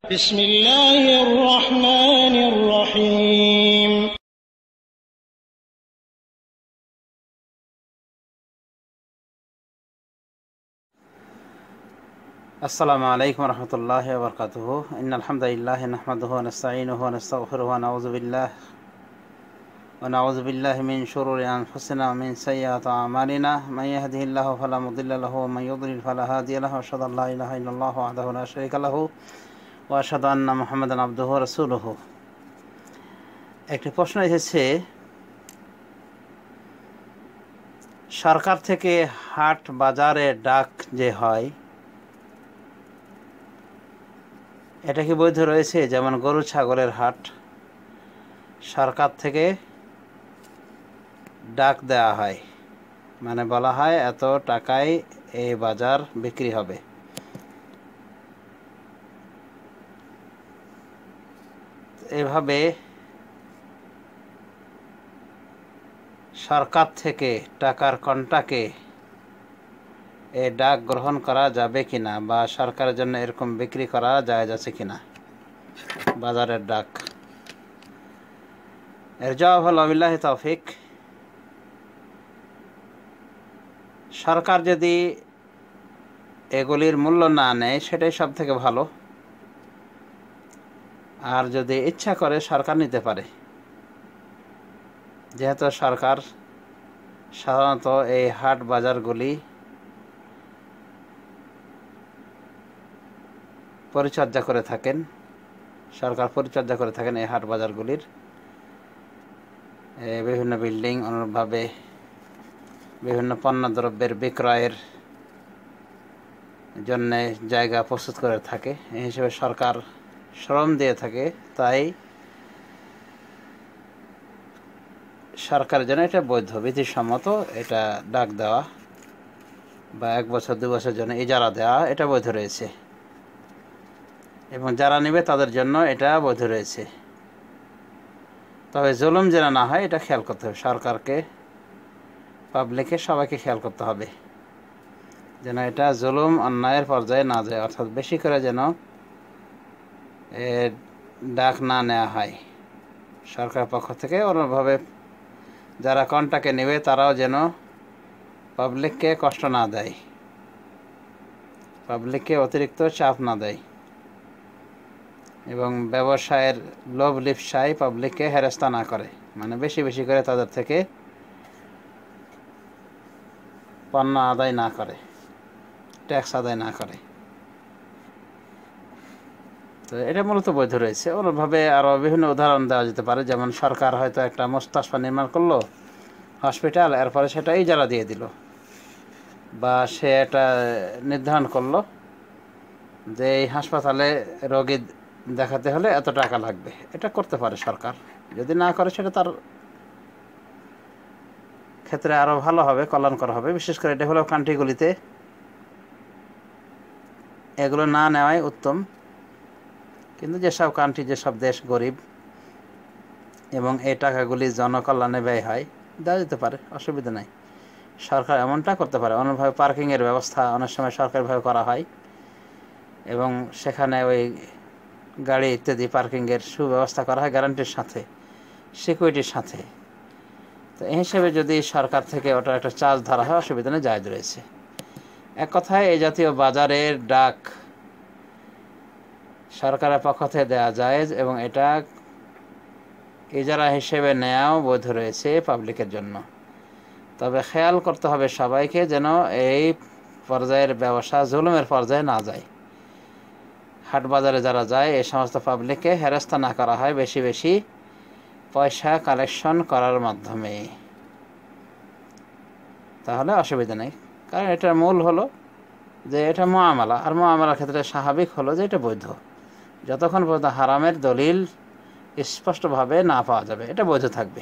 بسم الله الرحمن الرحيم السلام عليكم ورحمة الله وبركاته إن الحمد لله نحمده ونستعينه ونستغفره ونعوذ بالله من شرور أنفسنا ومن سيئات أعمالنا من يهده الله فلا مضل له ومن يضلل فلا هادي له وأشهد أن لا إله إلا الله وحده لا شريك له وأشهد أن محمدا عبده ورسوله। একটি প্রশ্ন এসেছে, সরকার থেকে হাট বাজারে ডাক যে হয় এটা কি বৈধ রয়েছে? যেমন গরু ছাগলের হাট, সরকার থেকে ডাক দেওয়া হয়, মানে বলা হয় এত টাকায় এই বাজার বিক্রি হবে। এভাবে সরকার থেকে টাকার কন্টাকে এই ডাক গ্রহণ করা যাবে কিনা, বা সরকারের জন্য এরকম বিক্রি করা জায়েজ আছে কিনা বাজারের ডাক? এর জবাব হল বিল্লাহি তৌফিক। সরকার যদি এগুলির মূল্য না নেয় সেটাই সব থেকে ভালো, আর যদি ইচ্ছা করে সরকার নিতে পারে। যেহেতু সরকার সাধারণত এই হাট বাজারগুলি পরিচর্যা করে থাকেন, সরকার পরিচর্যা করে থাকেন এই হাট বাজারগুলির, বিভিন্ন বিল্ডিং অনুরূপভাবে বিভিন্ন পণ্যদ্রব্যের বিক্রয়ের জন্য জায়গা প্রস্তুত করে থাকে। এই হিসেবে সরকার শ্রম দিয়ে থাকে, তাই সরকারের জন্য এটা বৈধ, বিধিসম্মত এটা ডাক দেওয়া বা 1 বছর 2 বছরের জন্য ইজারা দেওয়া, এটা বৈধ রয়েছে, এবং যারা নেবে তাদের জন্য এটা বৈধ রয়েছে। তবে জুলুম যেন না হয় এটা খেয়াল করতে হবে, সরকারকে, পাবলিককে, সবাইকে খেয়াল করতে হবে যেন এটা জুলুম অন্যায়ের পর্যায়ে না যায়, অর্থাৎ বেশি করে যেন ডাক না নেওয়া হয় সরকারের পক্ষ থেকে। অন্যভাবে যারা কন্টাকে নেবে তারাও যেন পাবলিককে কষ্ট না দেয়, পাবলিককে অতিরিক্ত চাপ না দেয়, এবং ব্যবসায়ের লোভ লিপ্সায় পাবলিককে হেনস্থা না করে, মানে বেশি বেশি করে তাদের থেকে পণ্য আদায় না করে, ট্যাক্স আদায় না করে। তো এটা মূলত বৈধ রয়েছে। অনুভাবে আরও বিভিন্ন উদাহরণ দেওয়া যেতে পারে, যেমন সরকার হয়তো একটা মুস্তাশফা নির্মাণ করলো, হসপিটাল, এরপরে সেটা ইজারা দিয়ে দিল, বা সে এটা নির্ধারণ করলো যে এই হাসপাতালে রোগী দেখাতে হলে এত টাকা লাগবে, এটা করতে পারে সরকার। যদি না করে সেটা তার ক্ষেত্রে আরও ভালো হবে, কল্যাণকর হবে। বিশেষ করে ডেভেলপ কান্ট্রিগুলিতে এগুলো না নেওয়াই উত্তম, কিন্তু যেসব কান্ট্রি, যেসব দেশ গরিব এবং এই টাকাগুলি জনকল্যাণে ব্যয় হয়, দেওয়া যেতে পারে, অসুবিধা নাই। সরকার এমনটা করতে পারে। অন্যভাবে পার্কিংয়ের ব্যবস্থা অনেক সময় সরকারিভাবে করা হয়, এবং সেখানে ওই গাড়ি ইত্যাদি পার্কিংয়ের সুব্যবস্থা করা হয় গ্যারান্টির সাথে, সিকিউরিটির সাথে। তো এই হিসেবে যদি সরকার থেকে ওটা একটা চার্জ ধরা হয়, অসুবিধা নেই, জায়েজ রয়েছে। এক কথায় এই জাতীয় বাজারের ডাক সরকারের পক্ষ থেকে দেওয়া জায়েজ, এবং এটা ইজারা হিসেবে নেওয়াও বৈধ রয়েছে পাবলিকের জন্য। তবে খেয়াল করতে হবে সবাইকে যেন এই পর্যায়ের ব্যবসা জুলুমের পর্যায়ে না যায়। হাট বাজারে যারা যায় এই সমস্ত পাবলিককে হেনস্থা না করা হয় বেশি বেশি পয়সা কালেকশন করার মাধ্যমে, তাহলে অসুবিধা নেই। কারণ এটার মূল হলো যে এটা মুআমালা, আর মুআমালার ক্ষেত্রে স্বাভাবিক হলো যে এটা বৈধ, যতক্ষণ পর্যন্ত হারামের দলিল স্পষ্টভাবে না পাওয়া যাবে এটা বৈধ থাকবে।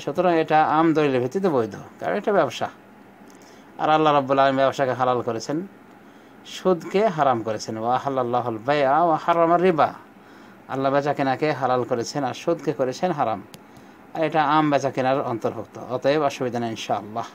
সুতরাং এটা আম দলিলের ভিত্তিতে বৈধ, কারণ এটা ব্যবসা। আর আল্লাহ রাব্বুল আলামিন ব্যবসাকে হালাল করেছেন, সুদকে হারাম করেছেন। ওয়া আহাল্লাল্লাহুল বাইআ ওয়া হারামার রিবা, আল্লাহ বেচা কেনাকে হালাল করেছেন আর সুদকে করেছেন হারাম, আর এটা আম বেচা কেনার অন্তর্ভুক্ত। অতএব অসুবিধা নেই ইনশাআল্লাহ।